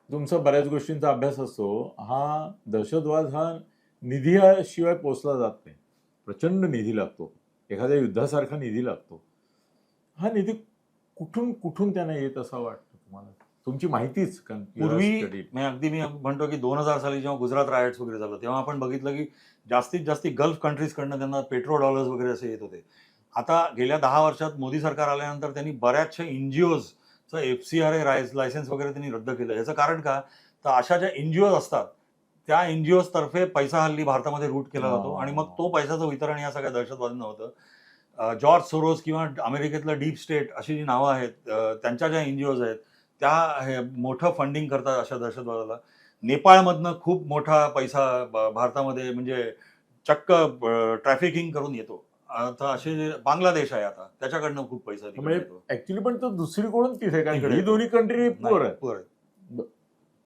तुमचा बऱ्याच गोष्टींचा अभ्यास असतो. हा दहशतवाद हा निधीशिवाय पोचला जात नाही. प्रचंड निधी लागतो. एखाद्या युद्धासारखा निधी लागतो. हा निधी कुठून कुठून त्यांना येत असा वाटतं तुम्हाला? तुमची माहितीच पूर्वी स्टडी. अगदी मी म्हणतो की 2000 साली जेव्हा गुजरात रायट्स वगैरे झालं तेव्हा आपण बघितलं की जास्तीत जास्त गल्फ कंट्रीजकडनं त्यांना पेट्रो डॉलर्स वगैरे असे येत होते. आता गेल्या 10 वर्षात मोदी सरकार आल्यानंतर त्यांनी बऱ्याचशा एनजीओजचं FCRA लायसन्स वगैरे त्यांनी रद्द केलं. याचं कारण का? तर अशा ज्या एनजीओज असतात त्या एनजीओज तर्फे पैसा हल्ली भारतामध्ये रूट केला जातो आणि मग तो पैशाचं वितरण या सगळ्या दहशतवाद्यांना होतं. जॉर्ज सोरोस किंवा अमेरिकेतलं डीप स्टेट अशी जी नावं आहेत त्यांच्या ज्या एनजीओज आहेत त्या मोठं फंडिंग करतात अशा दहशतवादाला. नेपाळमधनं खूप मोठा पैसा भारतामध्ये म्हणजे चक्क ट्रॅफिकिंग करून येतो. आता असे बांगलादेश आहे आता त्याच्याकडनं खूप पैसा तिकडे म्हणजे येतो. ऍक्च्युली पण तो दुसरीकडून तिथे, कारण तिकडे ही येतो. दोन्ही कंट्री नाही, पुअर आहेत. पुअर आहे.